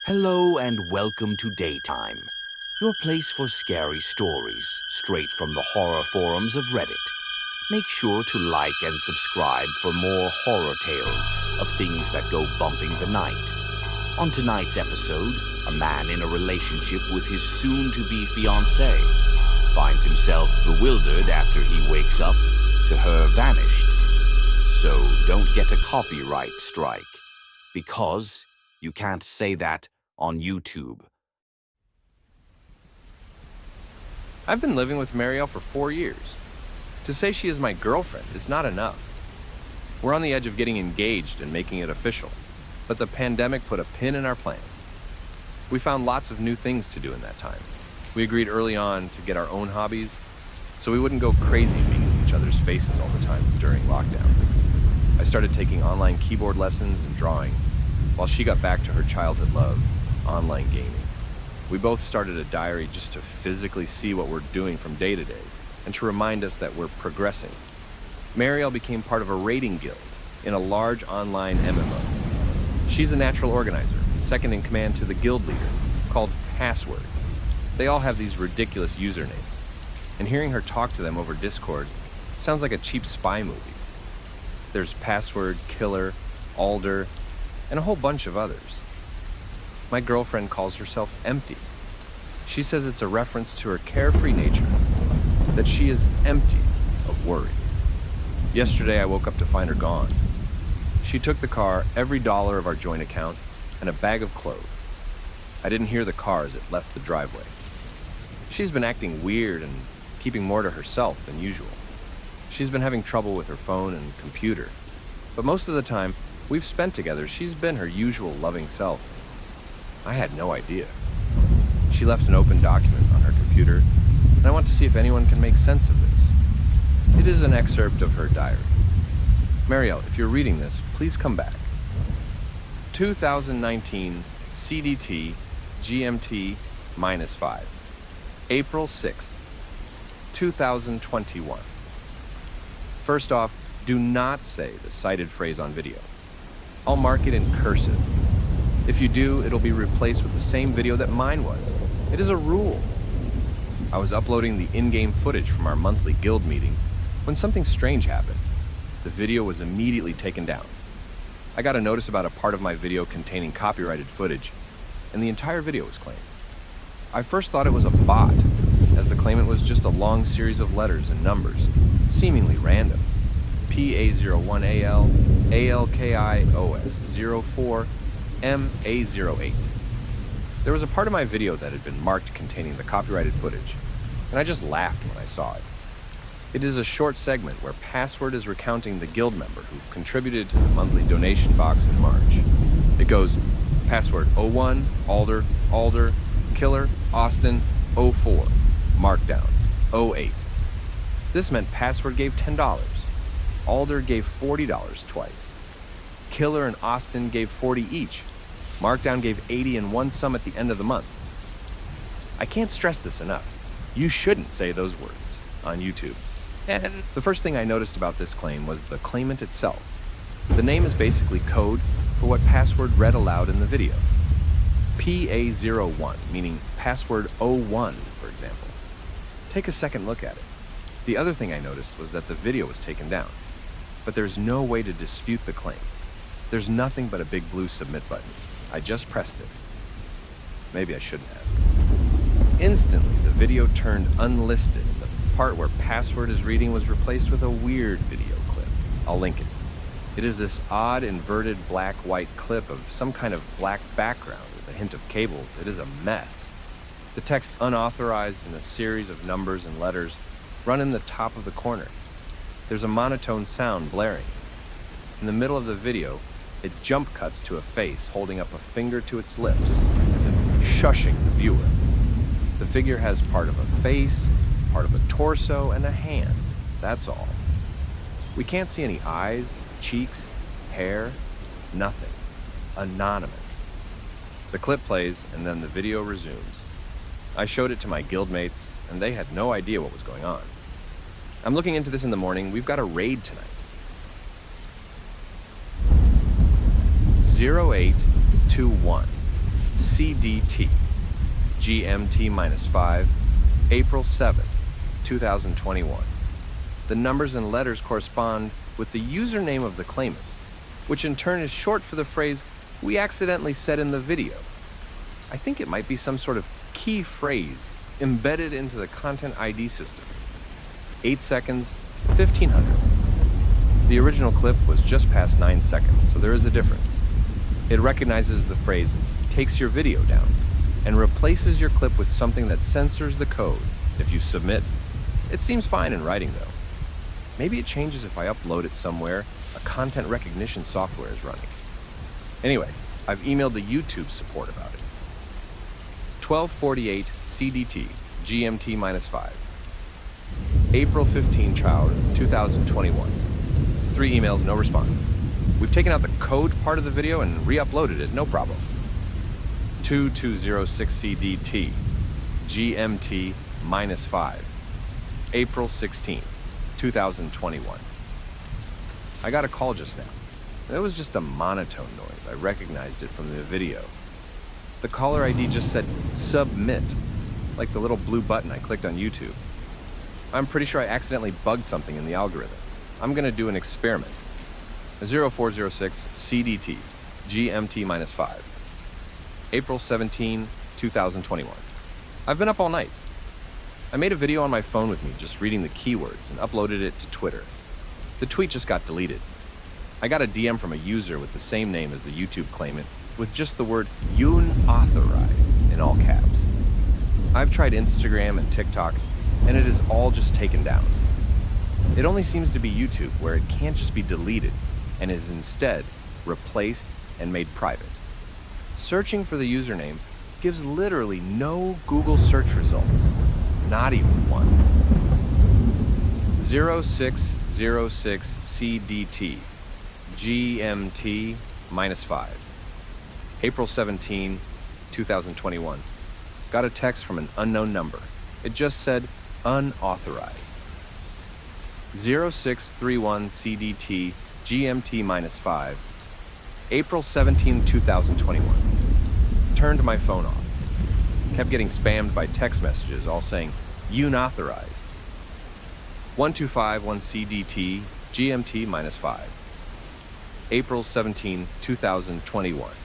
Hello and welcome to Daytime, your place for scary stories straight from the horror forums of Reddit. Make sure to like and subscribe for more horror tales of things that go bumping the night. On tonight's episode, a man in a relationship with his soon-to-be fiancée finds himself bewildered after he wakes up to her vanished. So don't get a copyright strike, because you can't say that on YouTube. I've been living with Marielle for 4 years. To say she is my girlfriend is not enough. We're on the edge of getting engaged and making it official, but the pandemic put a pin in our plans. We found lots of new things to do in that time. We agreed early on to get our own hobbies, so we wouldn't go crazy being in each other's faces all the time during lockdown. I started taking online keyboard lessons and drawing, while she got back to her childhood love, online gaming. We both started a diary just to physically see what we're doing from day to day and to remind us that we're progressing. Marielle became part of a raiding guild in a large online MMO. She's a natural organizer and second in command to the guild leader, called Password. They all have these ridiculous usernames, and hearing her talk to them over Discord sounds like a cheap spy movie. There's Password, Killer, Alder, and a whole bunch of others. My girlfriend calls herself Empty. She says it's a reference to her carefree nature, that she is empty of worry. Yesterday I woke up to find her gone. She took the car, every dollar of our joint account, and a bag of clothes. I didn't hear the car as it left the driveway. She's been acting weird and keeping more to herself than usual. She's been having trouble with her phone and computer, but most of the time we've spent together, she's been her usual loving self. I had no idea. She left an open document on her computer, and I want to see if anyone can make sense of this. It is an excerpt of her diary. Marielle, if you're reading this, please come back. 2019 CDT GMT -5. April 6th, 2021. First off, do not say the cited phrase on video. I'll mark it in cursive. If you do, it'll be replaced with the same video that mine was. It is a rule. I was uploading the in-game footage from our monthly guild meeting when something strange happened. The video was immediately taken down. I got a notice about a part of my video containing copyrighted footage, and the entire video was claimed. I first thought it was a bot, as the claimant was just a long series of letters and numbers, seemingly random. PA01AL, ALKIOS 04, MA08. There was a part of my video that had been marked containing the copyrighted footage, and I just laughed when I saw it. It is a short segment where Password is recounting the guild member who contributed to the monthly donation box in March. It goes, Password 01, Alder, Killer, Austin, 04, Markdown, 08. This meant Password gave $10. Alder gave $40 twice. Killer and Austin gave $40 each. Markdown gave $80 in one sum at the end of the month. I can't stress this enough. You shouldn't say those words on YouTube. And the first thing I noticed about this claim was the claimant itself. The name is basically code for what Password read aloud in the video. PA01, meaning Password 01, for example. Take a second look at it. The other thing I noticed was that the video was taken down, but there's no way to dispute the claim. There's nothing but a big blue submit button. I just pressed it. Maybe I shouldn't have. Instantly, the video turned unlisted, and the part where Password is reading was replaced with a weird video clip. I'll link it. It is this odd inverted black-white clip of some kind of black background with a hint of cables. It is a mess. The text unauthorized in a series of numbers and letters run in the top of the corner. There's a monotone sound blaring. In the middle of the video, it jump cuts to a face holding up a finger to its lips, as if shushing the viewer. The figure has part of a face, part of a torso, and a hand. That's all. We can't see any eyes, cheeks, hair, nothing. Anonymous. The clip plays, and then the video resumes. I showed it to my guildmates, and they had no idea what was going on. I'm looking into this in the morning. We've got a raid tonight. 0821. CDT, GMT -5, April 7th, 2021. The numbers and letters correspond with the username of the claimant, which in turn is short for the phrase we accidentally said in the video. I think it might be some sort of key phrase embedded into the content ID system. 8 seconds, 15 hundredths. The original clip was just past 9 seconds, so there is a difference. It recognizes the phrase takes your video down and replaces your clip with something that censors the code if you submit. It seems fine in writing though. Maybe it changes if I upload it somewhere a content recognition software is running. Anyway, I've emailed the YouTube support about it. 1248 CDT, GMT -5. April 15, child, 2021. 3 emails, no response. We've taken out the code part of the video and re-uploaded it, no problem. 2206 CDT, GMT -5. April 16, 2021. I got a call just now. It was just a monotone noise. I recognized it from the video. The caller ID just said submit, like the little blue button I clicked on YouTube. I'm pretty sure I accidentally bugged something in the algorithm. I'm gonna do an experiment. 0406 CDT, GMT -5. April 17, 2021. I've been up all night. I made a video on my phone with me just reading the keywords and uploaded it to Twitter. The tweet just got deleted. I got a DM from a user with the same name as the YouTube claimant with just the word unauthorized in all caps. I've tried Instagram and TikTok, and it is all just taken down. It only seems to be YouTube where it can't just be deleted and is instead replaced and made private. Searching for the username gives literally no Google search results, not even one. 0606 CDT, GMT -5. April 17, 2021. Got a text from an unknown number. It just said unauthorized. 0631 CDT, GMT -5. April 17, 2021. Turned my phone off. Kept getting spammed by text messages all saying unauthorized. 1251 CDT, GMT -5. April 17, 2021.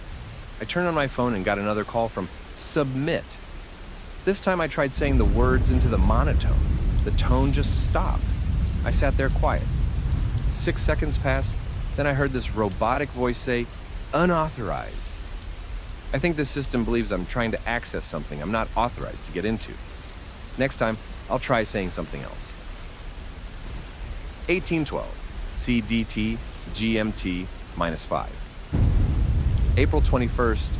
I turned on my phone and got another call from submit. This time I tried saying the words into the monotone. The tone just stopped. I sat there quiet. 6 seconds passed, then I heard this robotic voice say, unauthorized. I think this system believes I'm trying to access something I'm not authorized to get into. Next time, I'll try saying something else. 1812, CDT, GMT -5. April 21st,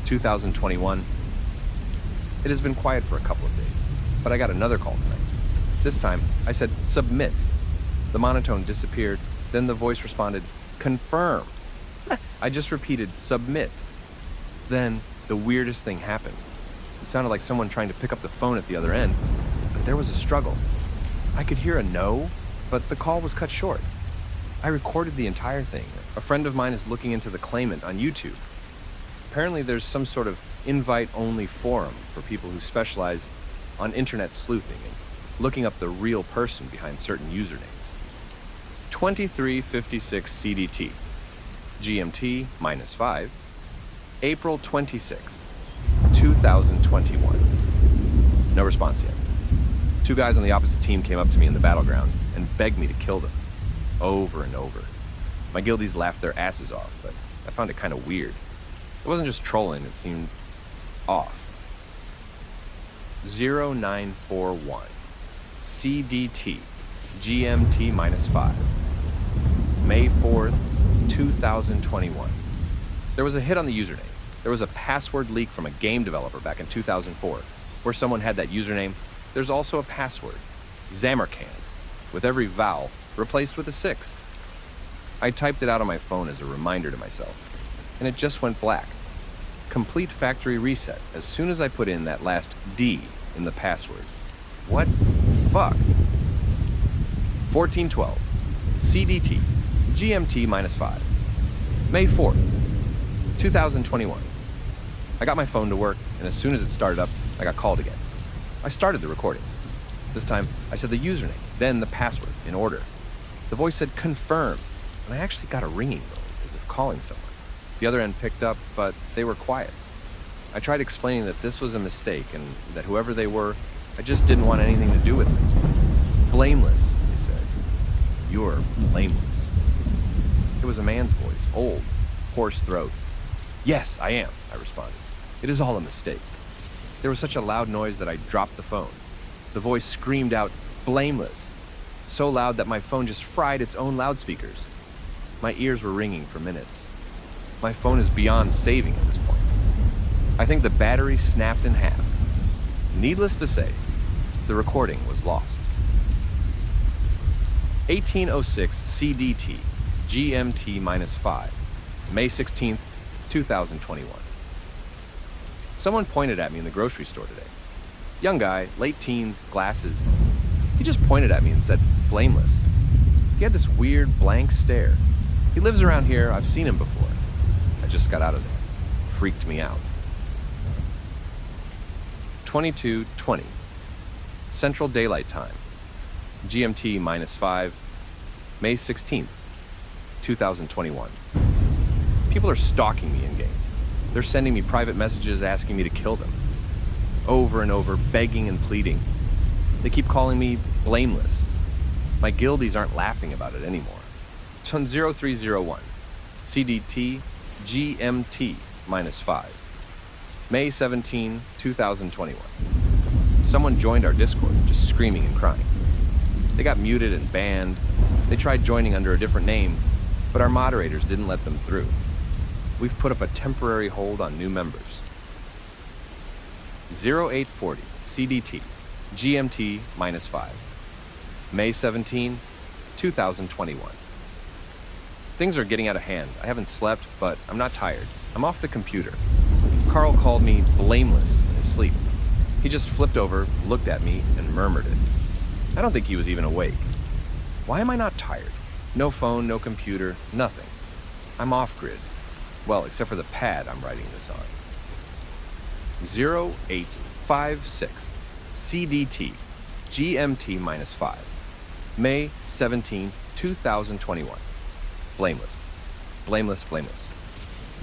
2021. It has been quiet for a couple of days, but I got another call tonight. This time, I said submit. The monotone disappeared, then the voice responded, confirm. I just repeated submit. Then, the weirdest thing happened. It sounded like someone trying to pick up the phone at the other end, but there was a struggle. I could hear a no, but the call was cut short. I recorded the entire thing. A friend of mine is looking into the claimant on YouTube. Apparently there's some sort of invite-only forum for people who specialize on internet sleuthing and looking up the real person behind certain usernames. 2356 CDT, GMT -5, April 26, 2021. No response yet. 2 guys on the opposite team came up to me in the battlegrounds and begged me to kill them, over and over. My guildies laughed their asses off, but I found it kind of weird. It wasn't just trolling, it seemed off. 0941, CDT, GMT -5, May 4th, 2021. There was a hit on the username. There was a password leak from a game developer back in 2004, where someone had that username. There's also a password, Zamercand, with every vowel replaced with a 6. I typed it out on my phone as a reminder to myself, and it just went black. Complete factory reset as soon as I put in that last D in the password. What the fuck? 1412, CDT, GMT -5, May 4th, 2021. I got my phone to work, and as soon as it started up, I got called again. I started the recording. This time, I said the username, then the password, in order. The voice said confirm, and I actually got a ringing noise, as if calling someone. The other end picked up, but they were quiet. I tried explaining that this was a mistake, and that whoever they were, I just didn't want anything to do with them. Blameless, they said. You're blameless. It was a man's voice, old, hoarse throat. Yes, I am, I responded. It is all a mistake. There was such a loud noise that I dropped the phone. The voice screamed out, blameless, so loud that my phone just fried its own loudspeakers. My ears were ringing for minutes. My phone is beyond saving at this point. I think the battery snapped in half. Needless to say, the recording was lost. 1806 CDT, GMT-5, May 16th, 2021. Someone pointed at me in the grocery store today. Young guy, late teens, glasses. He just pointed at me and said, blameless. He had this weird blank stare. He lives around here, I've seen him before. I just got out of there. Freaked me out. 22:20, Central Daylight Time, GMT-5, May 16th, 2021. People are stalking me in-game. They're sending me private messages asking me to kill them. Over and over, begging and pleading. They keep calling me blameless. My guildies aren't laughing about it anymore. It's on 0301, CDT, GMT-5, May 17, 2021. Someone joined our Discord, just screaming and crying. They got muted and banned. They tried joining under a different name, but our moderators didn't let them through. We've put up a temporary hold on new members. 0840 CDT, GMT-5, May 17, 2021. Things are getting out of hand. I haven't slept, but I'm not tired. I'm off the computer. Carl called me blameless in his sleep. He just flipped over, looked at me, and murmured it. I don't think he was even awake. Why am I not tired? No phone, no computer, nothing. I'm off-grid. Well, except for the pad I'm writing this on. 0856 CDT, GMT-5, May 17, 2021. Blameless. Blameless, blameless.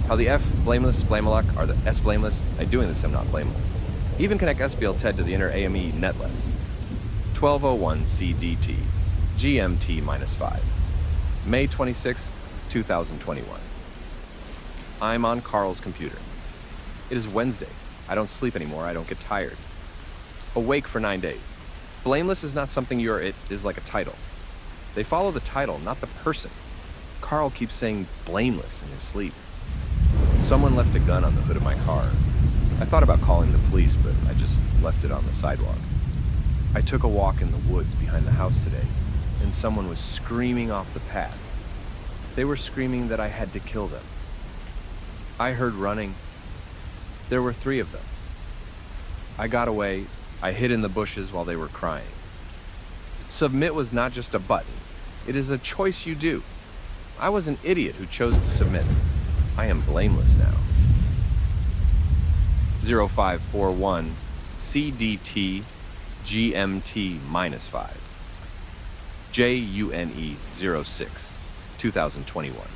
How the F, blameless, blameluk are the S blameless, I doing this I'm not blamable. Even connect SBL TED to the inner AME netless. 1201 CDT, GMT-5, May 26, 2021. I'm on Carl's computer. It is Wednesday. I don't sleep anymore. I don't get tired. Awake for 9 days. Blameless is not something you're, it is like a title. They follow the title, not the person. Carl keeps saying blameless in his sleep. Someone left a gun on the hood of my car. I thought about calling the police, but I just left it on the sidewalk. I took a walk in the woods behind the house today, and someone was screaming off the path. They were screaming that I had to kill them. I heard running. There were 3 of them. I got away. I hid in the bushes while they were crying. Submit was not just a button. It is a choice you do. I was an idiot who chose to submit. I am blameless now. 0541 CDT GMT-5, JUNE 06, 2021.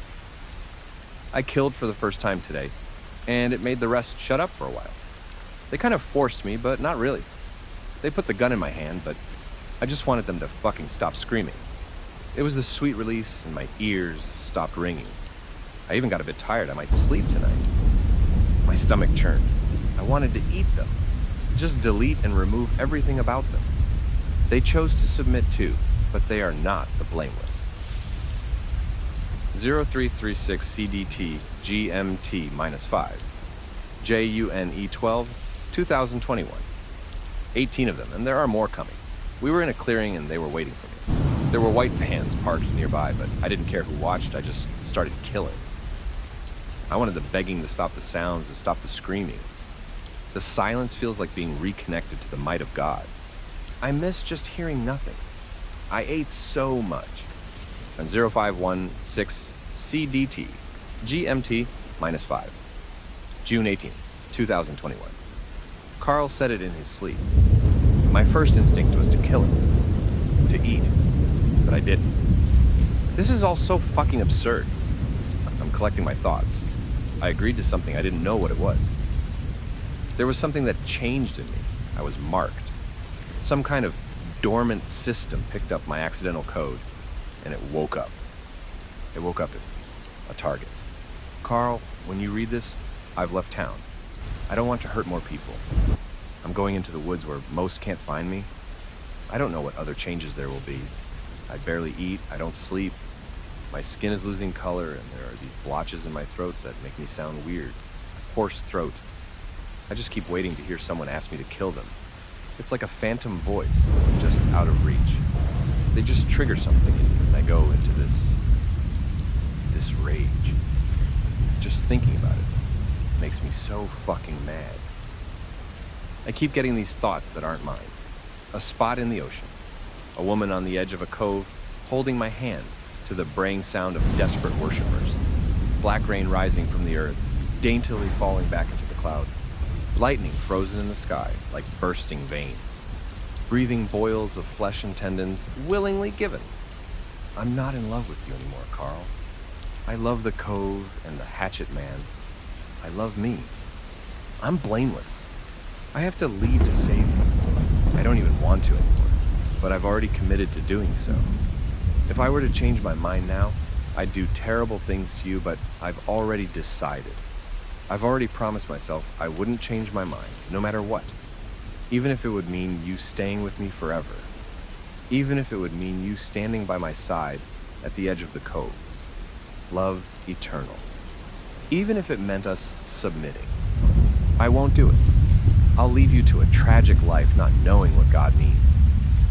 I killed for the first time today, and it made the rest shut up for a while. They kind of forced me, but not really. They put the gun in my hand, but I just wanted them to fucking stop screaming. It was the sweet release, and my ears stopped ringing. I even got a bit tired. I might sleep tonight. My stomach churned. I wanted to eat them. Just delete and remove everything about them. They chose to submit too, but they are not the blameless. 0336 CDT GMT-5, JUNE 12, 2021. 18 of them, and there are more coming. We were in a clearing and they were waiting for me. There were white vans parked nearby, but I didn't care who watched. I just started killing. I wanted the begging to stop the sounds, to stop the screaming. The silence feels like being reconnected to the might of God. I miss just hearing nothing. I ate so much. And 0516 CDT GMT-5, June 18th, 2021. Carl said it in his sleep. My first instinct was to kill him, to eat, but I didn't. This is all so fucking absurd. I'm collecting my thoughts. I agreed to something I didn't know what it was. There was something that changed in me. I was marked. Some kind of dormant system picked up my accidental code, and it woke up. It woke up at a target. Carl, when you read this, I've left town. I don't want to hurt more people. I'm going into the woods where most can't find me. I don't know what other changes there will be. I barely eat, I don't sleep. My skin is losing color, and there are these blotches in my throat that make me sound weird. Hoarse throat. I just keep waiting to hear someone ask me to kill them. It's like a phantom voice, just out of reach. They just trigger something in me, and I go into this rage. Just thinking about it makes me so fucking mad. I keep getting these thoughts that aren't mine. A spot in the ocean. A woman on the edge of a cove holding my hand to the braying sound of desperate worshipers. Black rain rising from the earth, daintily falling back into the clouds. Lightning frozen in the sky like bursting veins. Breathing boils of flesh and tendons, willingly given. I'm not in love with you anymore, Carl. I love the cove and the hatchet man. I love me. I'm blameless. I have to leave to save you. I don't even want to anymore, but I've already committed to doing so. If I were to change my mind now, I'd do terrible things to you, but I've already decided. I've already promised myself I wouldn't change my mind, no matter what. Even if it would mean you staying with me forever. Even if it would mean you standing by my side at the edge of the cove. Love eternal. Even if it meant us submitting. I won't do it. I'll leave you to a tragic life not knowing what God means.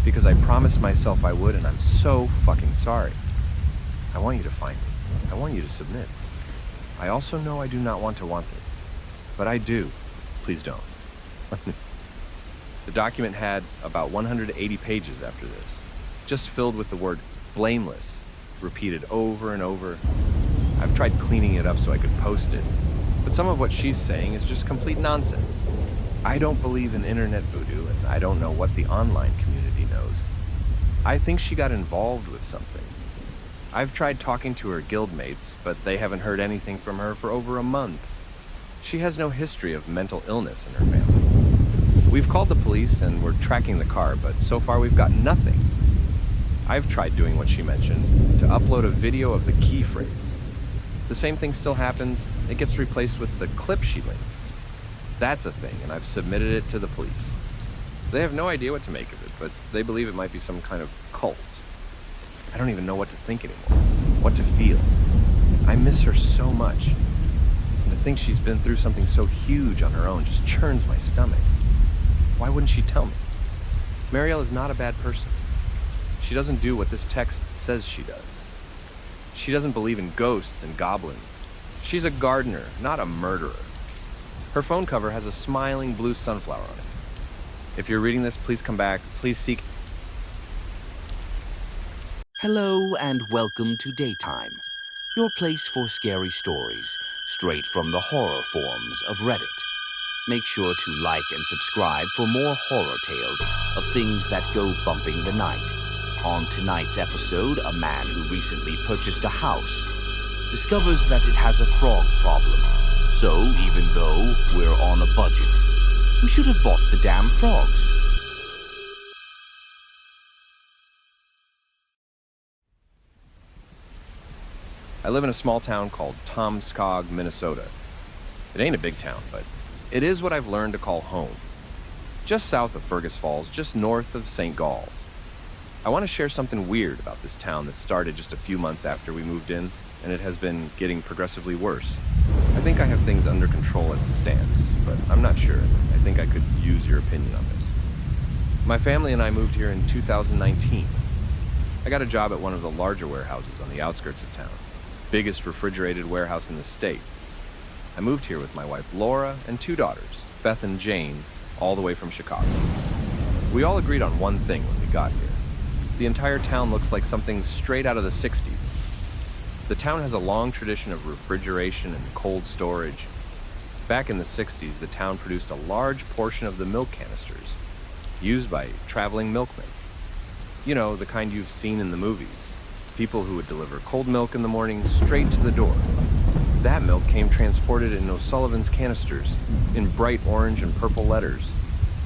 Because I promised myself I would, and I'm so fucking sorry. I want you to find me. I want you to submit. I also know I do not want to want this. But I do. Please don't. The document had about 180 pages after this, just filled with the word blameless, repeated over and over. I've tried cleaning it up so I could post it, but some of what she's saying is just complete nonsense. I don't believe in internet voodoo, and I don't know what the online community knows. I think she got involved with something. I've tried talking to her guildmates, but they haven't heard anything from her for over a month. She has no history of mental illness in her family. We've called the police and we're tracking the car, but so far we've got nothing. I've tried doing what she mentioned, to upload a video of the key phrase. The same thing still happens, it gets replaced with the clip she linked. That's a thing, and I've submitted it to the police. They have no idea what to make of it, but they believe it might be some kind of cult. I don't even know what to think anymore, what to feel. I miss her so much. And to think she's been through something so huge on her own just churns my stomach. Why wouldn't she tell me? Marielle is not a bad person. She doesn't do what this text says she does. She doesn't believe in ghosts and goblins. She's a gardener, not a murderer. Her phone cover has a smiling blue sunflower on it. If you're reading this, please come back. Please seek... Hello and welcome to Daytime, your place for scary stories, straight from the horror forums of Reddit. Make sure to like and subscribe for more horror tales of things that go bumping the night. On tonight's episode, a man who recently purchased a house discovers that it has a frog problem. So, even though we're on a budget, we should have bought the damn frogs. I live in a small town called Tomskog, Minnesota. It ain't a big town, but it is what I've learned to call home. Just south of Fergus Falls, just north of St. Gall. I want to share something weird about this town that started just a few months after we moved in, and it has been getting progressively worse. I think I have things under control as it stands, but I'm not sure. I think I could use your opinion on this. My family and I moved here in 2019. I got a job at one of the larger warehouses on the outskirts of town. Biggest refrigerated warehouse in the state. I moved here with my wife Laura and 2 daughters, Beth and Jane, all the way from Chicago. We all agreed on one thing when we got here. The entire town looks like something straight out of the 60s. The town has a long tradition of refrigeration and cold storage. Back in the 60s, the town produced a large portion of the milk canisters used by traveling milkmen. You know, the kind you've seen in the movies. People who would deliver cold milk in the morning straight to the door. That milk came transported in O'Sullivan's canisters in bright orange and purple letters.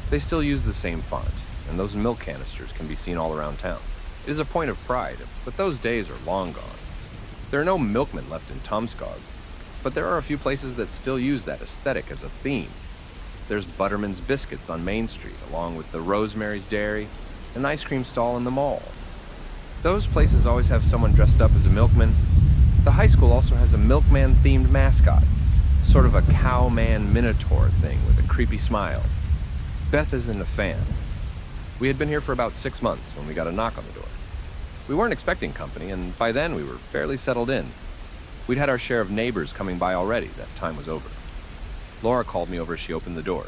They still use the same font, and those milk canisters can be seen all around town. It is a point of pride, but those days are long gone. There are no milkmen left in Tomskog, but there are a few places that still use that aesthetic as a theme. There's Butterman's Biscuits on Main Street, along with the Rosemary's Dairy, an ice cream stall in the mall. Those places always have someone dressed up as a milkman. The high school also has a milkman-themed mascot, sort of a cowman minotaur thing with a creepy smile. Beth isn't a fan. We had been here for about 6 months when we got a knock on the door. We weren't expecting company, and by then we were fairly settled in. We'd had our share of neighbors coming by already. That time was over. Laura called me over as she opened the door.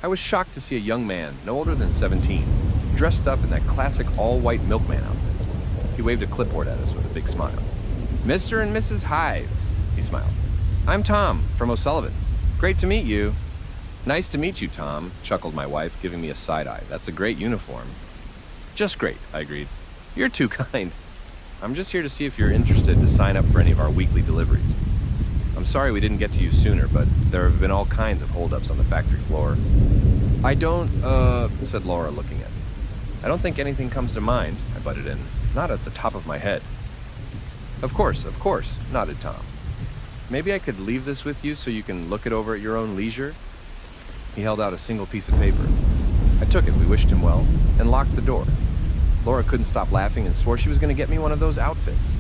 I was shocked to see a young man, no older than 17, dressed up in that classic all-white milkman outfit. He waved a clipboard at us with a big smile. "Mr. and Mrs. Hives," he smiled. "I'm Tom, from O'Sullivan's. Great to meet you." "Nice to meet you, Tom," chuckled my wife, giving me a side eye. "That's a great uniform." "Just great," I agreed. "You're too kind. I'm just here to see if you're interested to sign up for any of our weekly deliveries. I'm sorry we didn't get to you sooner, but there have been all kinds of holdups on the factory floor." "I don't, said Laura, looking at me. "I don't think anything comes to mind," I butted in. "Not at the top of my head." Of course," nodded Tom. "Maybe I could leave this with you so you can look it over at your own leisure?" He held out a single piece of paper. I took it, we wished him well, and locked the door. Laura couldn't stop laughing and swore she was going to get me one of those outfits.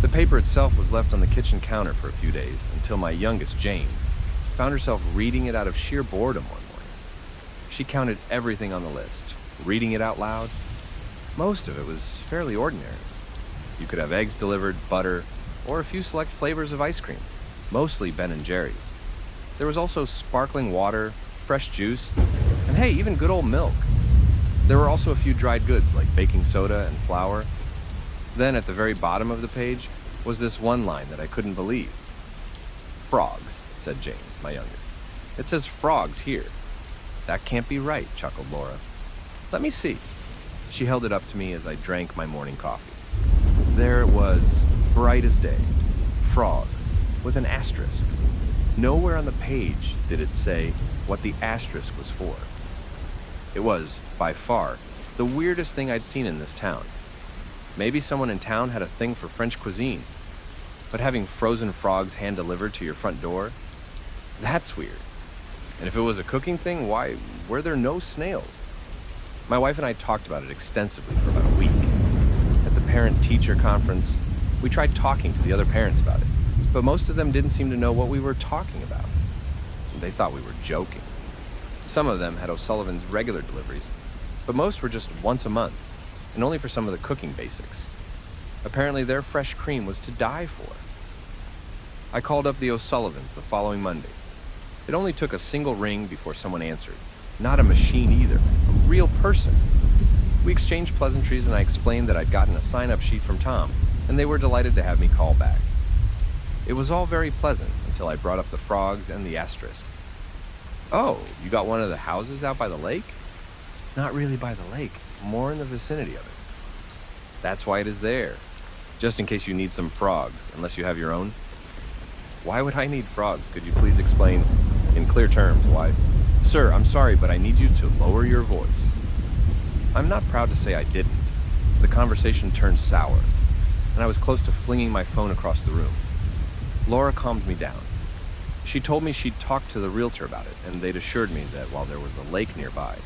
The paper itself was left on the kitchen counter for a few days, until my youngest, Jane, found herself reading it out of sheer boredom one morning. She counted everything on the list, reading it out loud. Most of it was fairly ordinary. You could have eggs delivered, butter, or a few select flavors of ice cream, mostly Ben & Jerry's. There was also sparkling water, fresh juice, and hey, even good old milk. There were also a few dried goods like baking soda and flour. Then at the very bottom of the page was this one line that I couldn't believe. "Frogs," said Jane, my youngest. "It says frogs here." "That can't be right," chuckled Laura. "Let me see." She held it up to me as I drank my morning coffee. There it was, bright as day. Frogs, with an asterisk. Nowhere on the page did it say what the asterisk was for. It was, by far, the weirdest thing I'd seen in this town. Maybe someone in town had a thing for French cuisine, but having frozen frogs hand-delivered to your front door? That's weird. And if it was a cooking thing, why were there no snails? My wife and I talked about it extensively for about a week. At the parent-teacher conference, we tried talking to the other parents about it, but most of them didn't seem to know what we were talking about. They thought we were joking. Some of them had O'Sullivan's regular deliveries, but most were just once a month, and only for some of the cooking basics. Apparently their fresh cream was to die for. I called up the O'Sullivans the following Monday. It only took a single ring before someone answered. Not a machine either, a real person. We exchanged pleasantries and I explained that I'd gotten a sign-up sheet from Tom, and they were delighted to have me call back. It was all very pleasant until I brought up the frogs and the asterisk. "Oh, you got one of the houses out by the lake?" "Not really by the lake, more in the vicinity of it." "That's why it is there, just in case you need some frogs, unless you have your own." "Why would I need frogs? Could you please explain in clear terms why?" "Sir, I'm sorry, but I need you to lower your voice." I'm not proud to say I didn't. The conversation turned sour, and I was close to flinging my phone across the room. Laura calmed me down. She told me she'd talked to the realtor about it, and they'd assured me that while there was a lake nearby,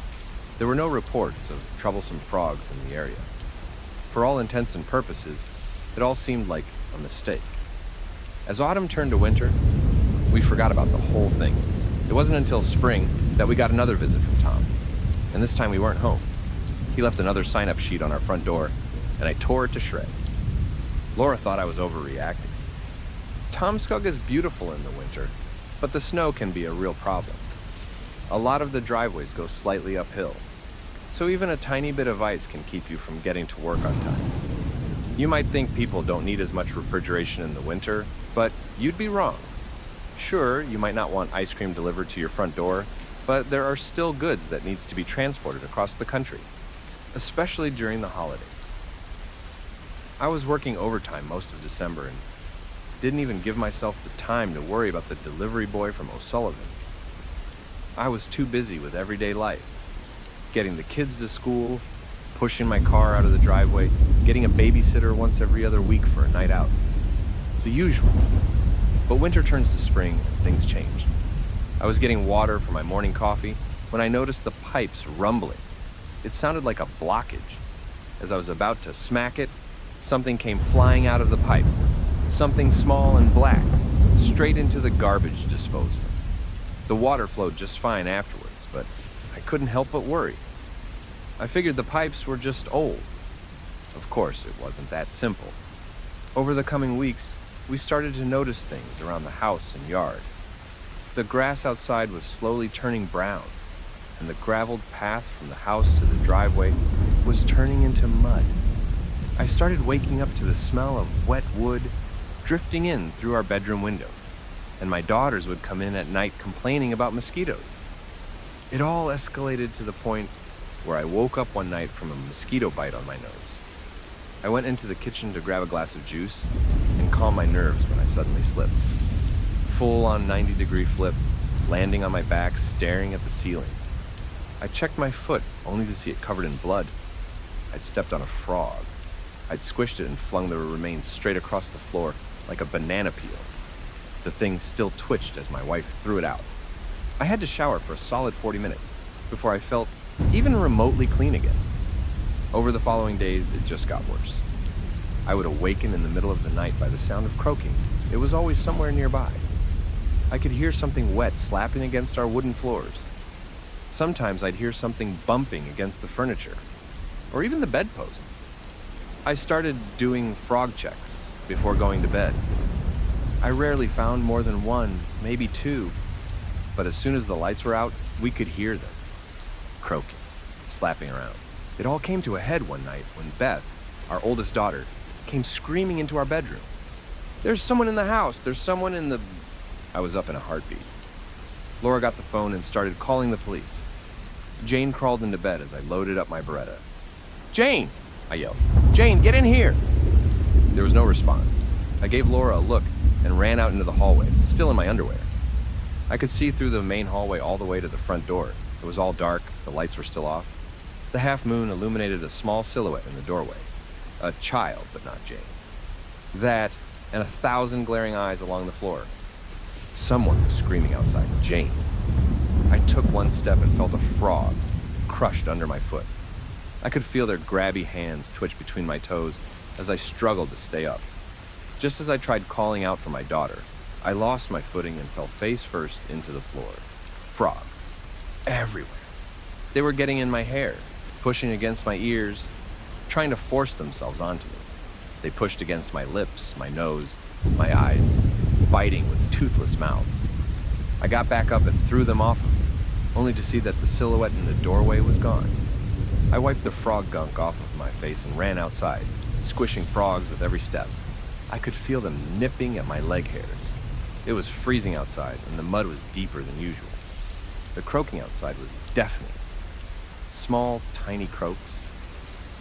there were no reports of troublesome frogs in the area. For all intents and purposes, it all seemed like a mistake. As autumn turned to winter, we forgot about the whole thing. It wasn't until spring that we got another visit from Tom, and this time we weren't home. He left another sign-up sheet on our front door, and I tore it to shreds. Laura thought I was overreacting. Tomskog is beautiful in the winter, but the snow can be a real problem. A lot of the driveways go slightly uphill, so even a tiny bit of ice can keep you from getting to work on time. You might think people don't need as much refrigeration in the winter, but you'd be wrong. Sure, you might not want ice cream delivered to your front door, but there are still goods that needs to be transported across the country, especially during the holidays. I was working overtime most of December and didn't even give myself the time to worry about the delivery boy from O'Sullivan's. I was too busy with everyday life, getting the kids to school, pushing my car out of the driveway, getting a babysitter once every other week for a night out. The usual. But winter turns to spring and things changed. I was getting water for my morning coffee when I noticed the pipes rumbling. It sounded like a blockage. As I was about to smack it, something came flying out of the pipe. Something small and black, straight into the garbage disposal. The water flowed just fine afterwards, but I couldn't help but worry. I figured the pipes were just old. Of course, it wasn't that simple. Over the coming weeks, we started to notice things around the house and yard. The grass outside was slowly turning brown, and the graveled path from the house to the driveway was turning into mud. I started waking up to the smell of wet wood drifting in through our bedroom window, and my daughters would come in at night complaining about mosquitoes. It all escalated to the point where I woke up one night from a mosquito bite on my nose. I went into the kitchen to grab a glass of juice and calm my nerves when I suddenly slipped. Full on 90-degree flip, landing on my back, staring at the ceiling. I checked my foot, only to see it covered in blood. I'd stepped on a frog. I'd squished it and flung the remains straight across the floor like a banana peel. The thing still twitched as my wife threw it out. I had to shower for a solid 40 minutes before I felt even remotely clean again. Over the following days, it just got worse. I would awaken in the middle of the night by the sound of croaking. It was always somewhere nearby. I could hear something wet slapping against our wooden floors. Sometimes I'd hear something bumping against the furniture, or even the bedposts. I started doing frog checks before going to bed. I rarely found more than one, maybe two, but as soon as the lights were out, we could hear them, croaking, slapping around. It all came to a head one night when Beth, our oldest daughter, came screaming into our bedroom. "There's someone in the house! There's someone in the..." I was up in a heartbeat. Laura got the phone and started calling the police. Jane crawled into bed as I loaded up my Beretta. "Jane!" I yelled. "Jane, get in here!" There was no response. I gave Laura a look and ran out into the hallway, still in my underwear. I could see through the main hallway all the way to the front door. It was all dark, the lights were still off. The half moon illuminated a small silhouette in the doorway. A child, but not Jane. That, and 1,000 glaring eyes along the floor. Someone was screaming outside, "Jane." I took one step and felt a frog crushed under my foot. I could feel their grabby hands twitch between my toes as I struggled to stay up. Just as I tried calling out for my daughter, I lost my footing and fell face first into the floor. Frogs. Everywhere. They were getting in my hair, pushing against my ears, trying to force themselves onto me. They pushed against my lips, my nose, my eyes, biting with toothless mouths. I got back up and threw them off of me, only to see that the silhouette in the doorway was gone. I wiped the frog gunk off of my face and ran outside, squishing frogs with every step. I could feel them nipping at my leg hairs. It was freezing outside, and the mud was deeper than usual. The croaking outside was deafening. Small, tiny croaks.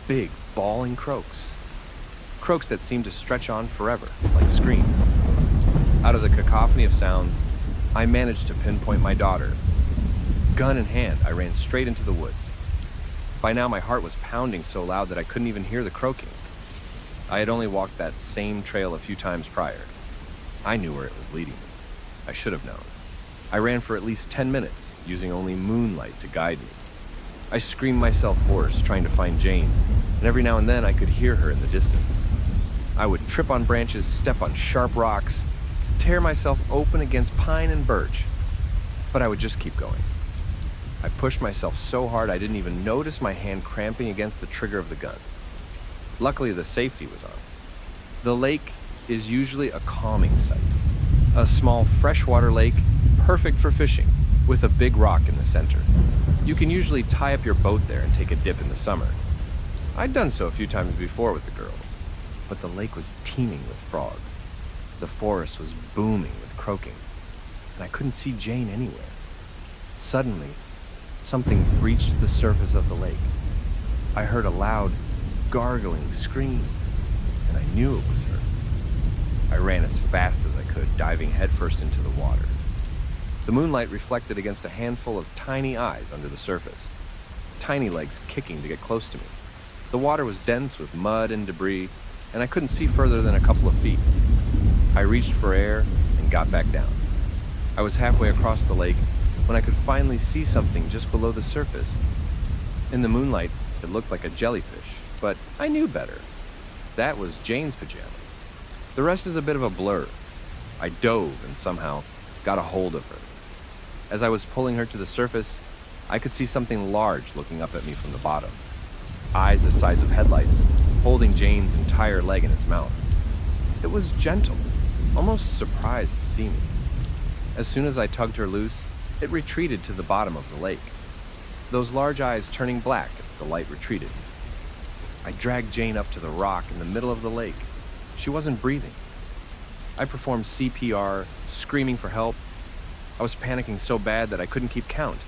Big, bawling croaks. Croaks that seemed to stretch on forever, like screams. Out of the cacophony of sounds, I managed to pinpoint my daughter. Gun in hand, I ran straight into the woods. By now, my heart was pounding so loud that I couldn't even hear the croaking. I had only walked that same trail a few times prior. I knew where it was leading me. I should have known. I ran for at least 10 minutes, using only moonlight to guide me. I screamed myself hoarse, trying to find Jane, and every now and then I could hear her in the distance. I would trip on branches, step on sharp rocks, tear myself open against pine and birch, but I would just keep going. I pushed myself so hard I didn't even notice my hand cramping against the trigger of the gun. Luckily, the safety was on. The lake is usually a calming sight. A small freshwater lake, perfect for fishing, with a big rock in the center. You can usually tie up your boat there and take a dip in the summer. I'd done so a few times before with the girls, but the lake was teeming with frogs. The forest was booming with croaking. and I couldn't see Jane anywhere. Suddenly, something breached the surface of the lake. I heard a loud, gargling scream, and I knew it was her. I ran as fast as I could, diving headfirst into the water. The moonlight reflected against a handful of tiny eyes under the surface, tiny legs kicking to get close to me. The water was dense with mud and debris, and I couldn't see further than a couple of feet. I reached for air and got back down. I was halfway across the lake when I could finally see something just below the surface. In the moonlight, it looked like a jellyfish, but I knew better. That was Jane's pajamas. The rest is a bit of a blur. I dove and somehow got a hold of her. As I was pulling her to the surface, I could see something large looking up at me from the bottom. Eyes the size of headlights, holding Jane's entire leg in its mouth. It was gentle, almost surprised to see me. As soon as I tugged her loose, it retreated to the bottom of the lake, those large eyes turning black as the light retreated. I dragged Jane up to the rock in the middle of the lake. She wasn't breathing. I performed CPR, screaming for help. I was panicking so bad that I couldn't keep count.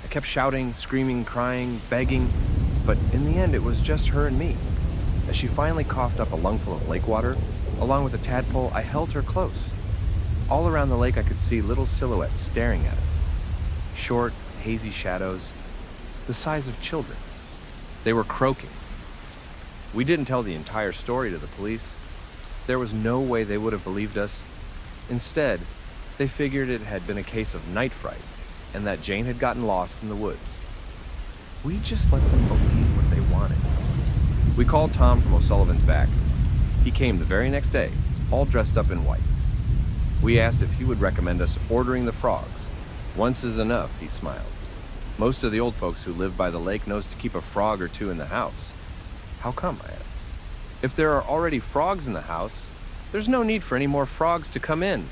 I kept shouting, screaming, crying, begging, but in the end it was just her and me. As she finally coughed up a lungful of lake water, along with a tadpole, I held her close. All around the lake I could see little silhouettes staring at us. Short, hazy shadows, the size of children. They were croaking. We didn't tell the entire story to the police. There was no way they would have believed us. Instead, they figured it had been a case of night fright and that Jane had gotten lost in the woods. We just let them believe what they wanted. We called Tom from O'Sullivan's back. He came the very next day, all dressed up in white. We asked if he would recommend us ordering the frogs. Once is enough, he smiled. Most of the old folks who live by the lake knows to keep a frog or two in the house. How come, I asked. If there are already frogs in the house, there's no need for any more frogs to come in.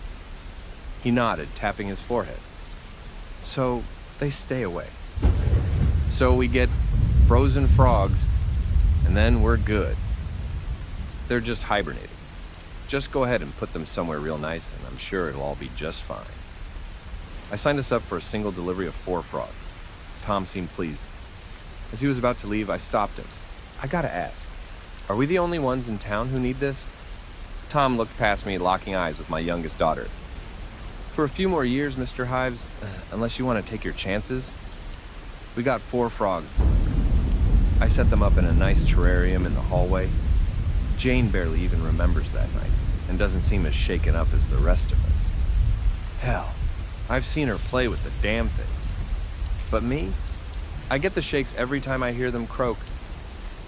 He nodded, tapping his forehead. So they stay away. So we get frozen frogs, and then we're good. They're just hibernating. Just go ahead and put them somewhere real nice, and I'm sure it'll all be just fine. I signed us up for a single delivery of 4 frogs. Tom seemed pleased. As he was about to leave, I stopped him. I gotta ask, are we the only ones in town who need this? Tom looked past me, locking eyes with my youngest daughter. For a few more years, Mr. Hives, unless you want to take your chances, we got 4 frogs delivered. I set them up in a nice terrarium in the hallway. Jane barely even remembers that night and doesn't seem as shaken up as the rest of us. Hell, I've seen her play with the damn things. But me? I get the shakes every time I hear them croak.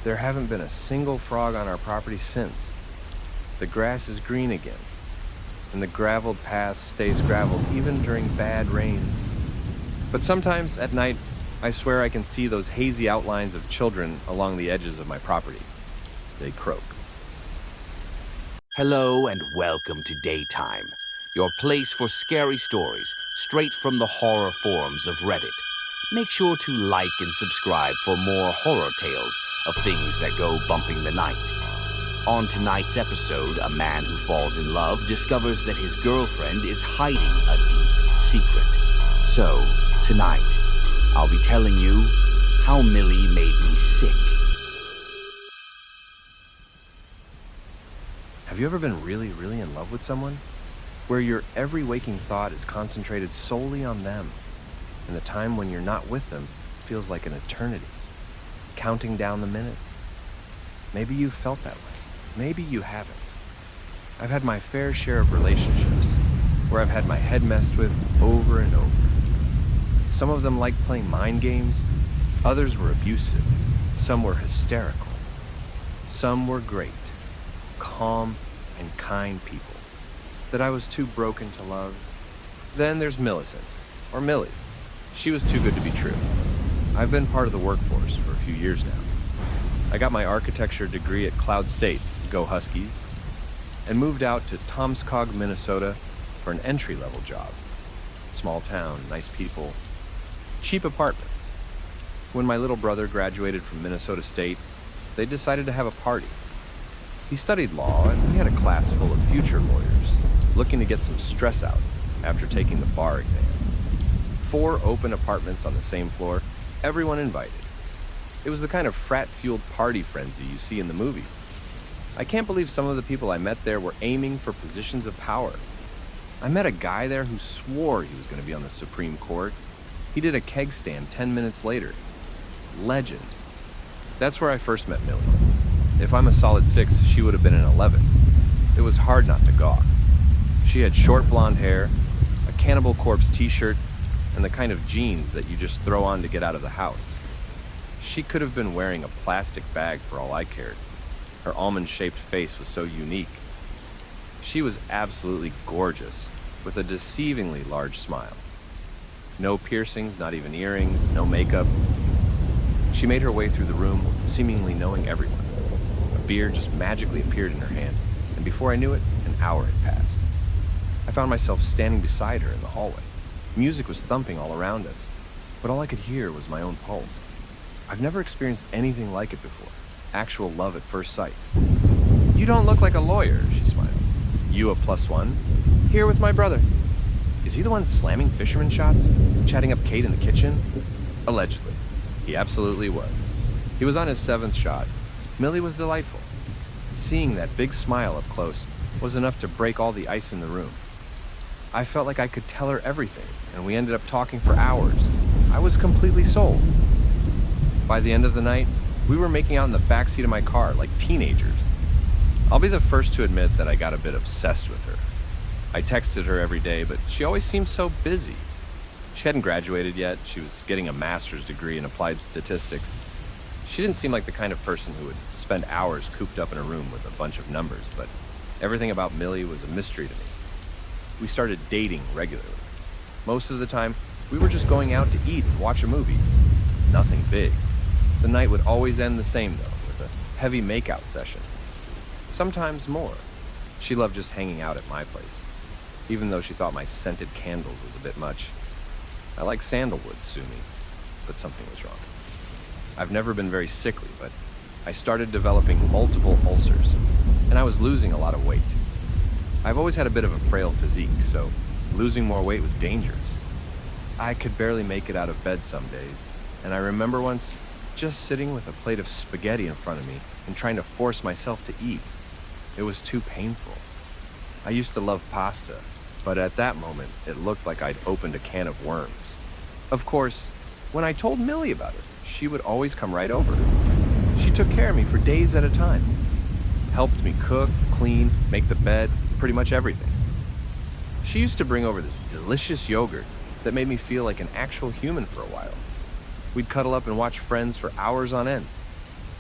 There haven't been a single frog on our property since. The grass is green again, and the graveled path stays graveled even during bad rains. But sometimes, at night, I swear I can see those hazy outlines of children along the edges of my property. They croak. Hello and welcome to Daytime, your place for scary stories straight from the horror forums of Reddit. Make sure to like and subscribe for more horror tales of things that go bumping the night. On tonight's episode, a man who falls in love discovers that his girlfriend is hiding a deep secret. So, tonight, I'll be telling you how Millie made me sick. Have you ever been really, really in love with someone? Where your every waking thought is concentrated solely on them, and the time when you're not with them feels like an eternity, counting down the minutes. Maybe you've felt that way. Maybe you haven't. I've had my fair share of relationships where I've had my head messed with over and over. Some of them liked playing mind games, others were abusive, some were hysterical. Some were great, calm and kind people that I was too broken to love. Then there's Millicent, or Millie. She was too good to be true. I've been part of the workforce for a few years now. I got my architecture degree at Cloud State, go Huskies, and moved out to Tomskog, Minnesota for an entry-level job. Small town, nice people, cheap apartments. When my little brother graduated from Minnesota State, they decided to have a party. He studied law, and we had a class full of future lawyers looking to get some stress out after taking the bar exam. 4 open apartments on the same floor, everyone invited. It was the kind of frat-fueled party frenzy you see in the movies. I can't believe some of the people I met there were aiming for positions of power. I met a guy there who swore he was going to be on the Supreme Court. He did a keg stand 10 minutes later. Legend. That's where I first met Millie. If I'm a solid 6, she would have been an 11. It was hard not to gawk. She had short blonde hair, a Cannibal Corpse t-shirt, and the kind of jeans that you just throw on to get out of the house. She could have been wearing a plastic bag for all I cared. Her almond-shaped face was so unique. She was absolutely gorgeous, with a deceivingly large smile. No piercings, not even earrings, no makeup. She made her way through the room, seemingly knowing everyone. A beer just magically appeared in her hand, and before I knew it, an hour had passed. I found myself standing beside her in the hallway. Music was thumping all around us, but all I could hear was my own pulse. I've never experienced anything like it before. Actual love at first sight. "You don't look like a lawyer," she smiled. "You a +1? Here with my brother." Is he the one slamming fisherman shots? Chatting up Kate in the kitchen? Allegedly. He absolutely was. He was on his 7th shot. Millie was delightful. Seeing that big smile up close was enough to break all the ice in the room. I felt like I could tell her everything, and we ended up talking for hours. I was completely sold. By the end of the night, we were making out in the backseat of my car like teenagers. I'll be the first to admit that I got a bit obsessed with her. I texted her every day, but she always seemed so busy. She hadn't graduated yet. She was getting a master's degree in applied statistics. She didn't seem like the kind of person who would spend hours cooped up in a room with a bunch of numbers, but everything about Millie was a mystery to me. We started dating regularly. Most of the time, we were just going out to eat and watch a movie. Nothing big. The night would always end the same, though, with a heavy makeout session. Sometimes more. She loved just hanging out at my place, even though she thought my scented candles was a bit much. I like sandalwood, sue me, but something was wrong. I've never been very sickly, but I started developing multiple ulcers, and I was losing a lot of weight. I've always had a bit of a frail physique, so losing more weight was dangerous. I could barely make it out of bed some days, and I remember once just sitting with a plate of spaghetti in front of me and trying to force myself to eat. It was too painful. I used to love pasta, but at that moment, it looked like I'd opened a can of worms. Of course, when I told Millie about it, she would always come right over. She took care of me for days at a time. Helped me cook, clean, make the bed, pretty much everything. She used to bring over this delicious yogurt that made me feel like an actual human for a while. We'd cuddle up and watch Friends for hours on end.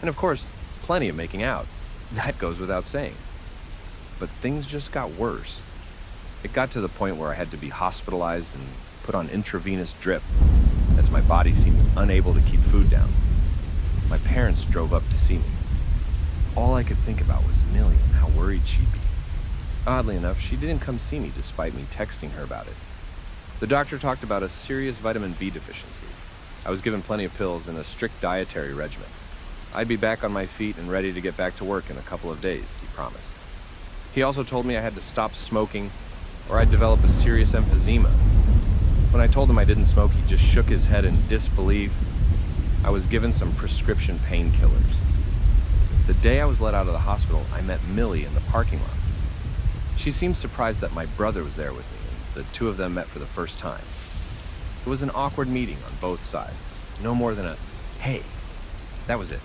And of course, plenty of making out. That goes without saying. But things just got worse. It got to the point where I had to be hospitalized and put on intravenous drip, as my body seemed unable to keep food down. My parents drove up to see me. All I could think about was Millie and how worried she'd be. Oddly enough, she didn't come see me despite me texting her about it. The doctor talked about a serious vitamin B deficiency. I was given plenty of pills and a strict dietary regimen. I'd be back on my feet and ready to get back to work in a couple of days, he promised. He also told me I had to stop smoking or I'd develop a serious emphysema. When I told him I didn't smoke, he just shook his head in disbelief. I was given some prescription painkillers. The day I was let out of the hospital, I met Millie in the parking lot. She seemed surprised that my brother was there with me, and the two of them met for the first time. It was an awkward meeting on both sides. No more than a, "Hey." That was it.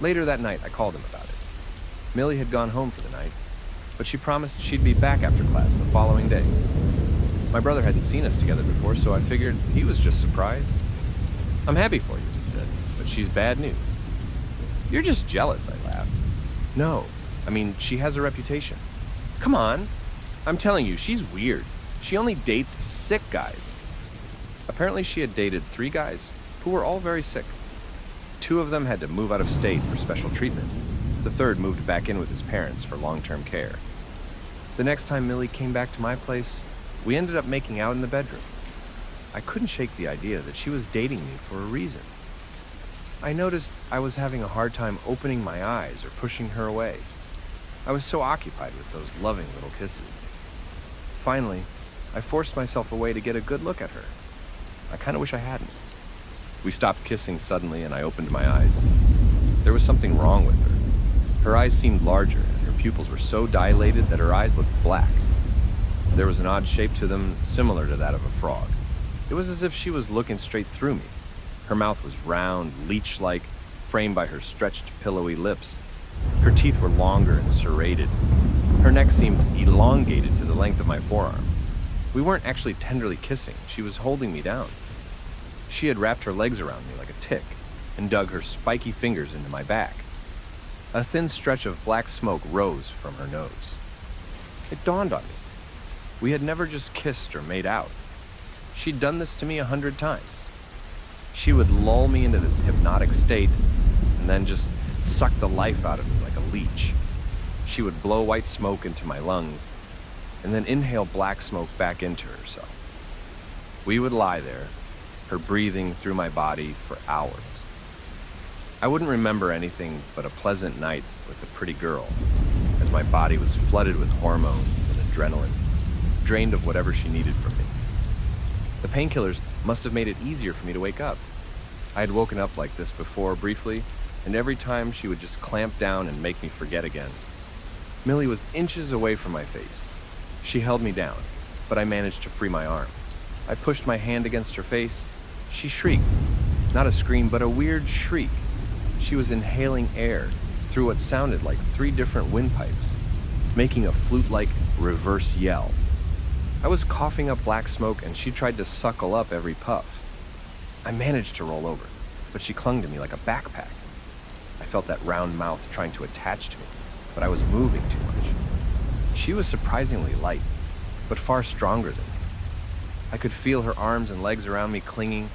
Later that night, I called him about it. Millie had gone home for the night, but she promised she'd be back after class the following day. My brother hadn't seen us together before, so I figured he was just surprised. "I'm happy for you," he said, "but she's bad news." "You're just jealous," I laughed. "No, I mean, she has a reputation." "Come on. I'm telling you, she's weird. She only dates sick guys." Apparently she had dated 3 guys who were all very sick. 2 of them had to move out of state for special treatment. The 3rd moved back in with his parents for long-term care. The next time Millie came back to my place, we ended up making out in the bedroom. I couldn't shake the idea that she was dating me for a reason. I noticed I was having a hard time opening my eyes or pushing her away. I was so occupied with those loving little kisses. Finally, I forced myself away to get a good look at her. I kind of wish I hadn't. We stopped kissing suddenly, and I opened my eyes. There was something wrong with her. Her eyes seemed larger, and her pupils were so dilated that her eyes looked black. There was an odd shape to them, similar to that of a frog. It was as if she was looking straight through me. Her mouth was round, leech-like, framed by her stretched, pillowy lips. Her teeth were longer and serrated. Her neck seemed elongated to the length of my forearm. We weren't actually tenderly kissing. She was holding me down. She had wrapped her legs around me like a tick and dug her spiky fingers into my back. A thin stretch of black smoke rose from her nose. It dawned on me. We had never just kissed or made out. She'd done this to me 100 times. She would lull me into this hypnotic state and then just suck the life out of me like a leech. She would blow white smoke into my lungs and then inhale black smoke back into herself. We would lie there, her breathing through my body for hours. I wouldn't remember anything but a pleasant night with the pretty girl, as my body was flooded with hormones and adrenaline, drained of whatever she needed from me. The painkillers must have made it easier for me to wake up. I had woken up like this before briefly, and every time she would just clamp down and make me forget again. Millie was inches away from my face. She held me down, but I managed to free my arm. I pushed my hand against her face. She shrieked. Not a scream, but a weird shriek. She was inhaling air through what sounded like 3 different windpipes, making a flute-like reverse yell. I was coughing up black smoke, and she tried to suckle up every puff. I managed to roll over, but she clung to me like a backpack. I felt that round mouth trying to attach to me, but I was moving too much. She was surprisingly light, but far stronger than me. I could feel her arms and legs around me clinging.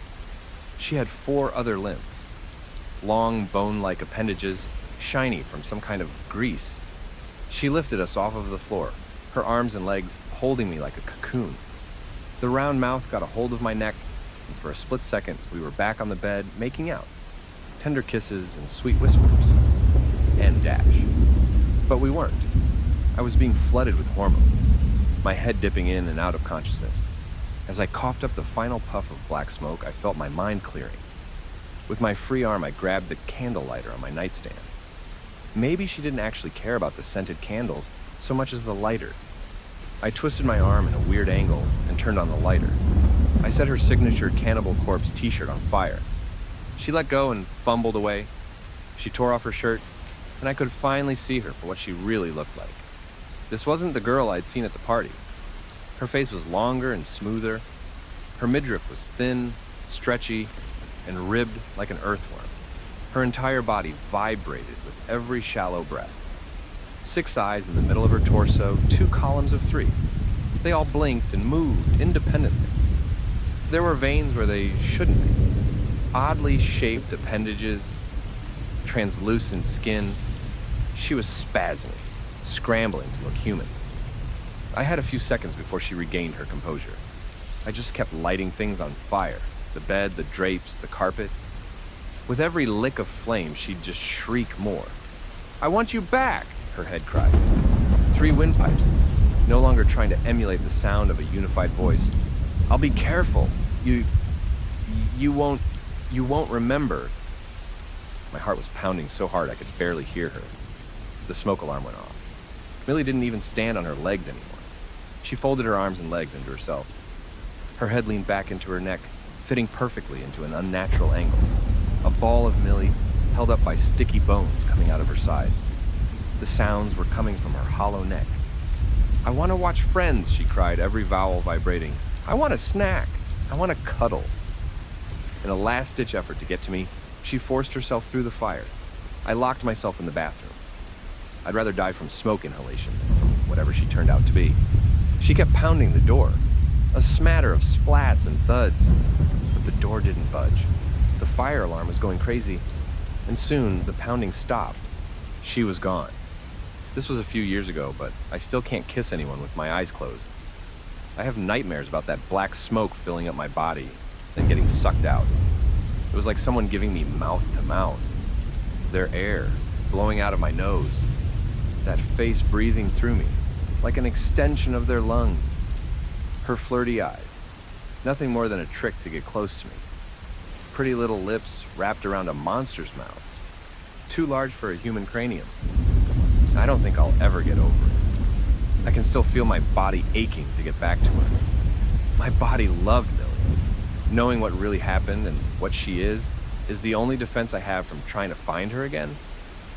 She had 4 other limbs, long bone-like appendages, shiny from some kind of grease. She lifted us off of the floor, her arms and legs holding me like a cocoon. The round mouth got a hold of my neck, and for a split second, we were back on the bed, making out. Tender kisses and sweet whispers. And dash. But we weren't. I was being flooded with hormones, my head dipping in and out of consciousness. As I coughed up the final puff of black smoke, I felt my mind clearing. With my free arm, I grabbed the candle lighter on my nightstand. Maybe she didn't actually care about the scented candles so much as the lighter. I twisted my arm in a weird angle and turned on the lighter. I set her signature Cannibal Corpse t-shirt on fire. She let go and fumbled away. She tore off her shirt, and I could finally see her for what she really looked like. This wasn't the girl I'd seen at the party. Her face was longer and smoother. Her midriff was thin, stretchy, and ribbed like an earthworm. Her entire body vibrated with every shallow breath. 6 eyes in the middle of her torso, 2 columns of 3. They all blinked and moved independently. There were veins where they shouldn't be. Oddly shaped appendages, translucent skin. She was spasming, scrambling to look human. I had a few seconds before she regained her composure. I just kept lighting things on fire. The bed, the drapes, the carpet. With every lick of flame, she'd just shriek more. "I want you back!" her head cried. 3 windpipes, no longer trying to emulate the sound of a unified voice. "I'll be careful. You won't remember." My heart was pounding so hard I could barely hear her. The smoke alarm went off. Millie didn't even stand on her legs anymore. She folded her arms and legs into herself. Her head leaned back into her neck, fitting perfectly into an unnatural angle. A ball of Millie, held up by sticky bones coming out of her sides. The sounds were coming from her hollow neck. "I want to watch Friends," she cried, every vowel vibrating. "I want a snack. I want to cuddle." In a last-ditch effort to get to me, she forced herself through the fire. I locked myself in the bathroom. I'd rather die from smoke inhalation than from whatever she turned out to be. She kept pounding the door, a smatter of splats and thuds, but the door didn't budge. The fire alarm was going crazy, and soon the pounding stopped. She was gone. This was a few years ago, but I still can't kiss anyone with my eyes closed. I have nightmares about that black smoke filling up my body, then getting sucked out. It was like someone giving me mouth to mouth. Their air blowing out of my nose. That face breathing through me, like an extension of their lungs. Her flirty eyes. Nothing more than a trick to get close to me. Pretty little lips wrapped around a monster's mouth. Too large for a human cranium. I don't think I'll ever get over it. I can still feel my body aching to get back to her. My body loved Millie. Knowing what really happened and what she is the only defense I have from trying to find her again.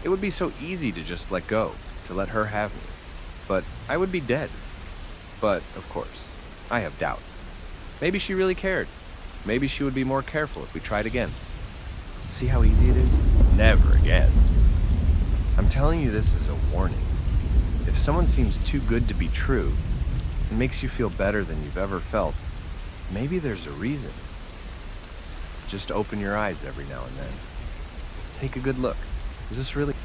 It would be so easy to just let go, to let her have me. But I would be dead. But, of course, I have doubts. Maybe she really cared. Maybe she would be more careful if we tried again. See how easy it is? Never again. I'm telling you this as a warning. If someone seems too good to be true, and makes you feel better than you've ever felt, maybe there's a reason. Just open your eyes every now and then. Take a good look. Is this really...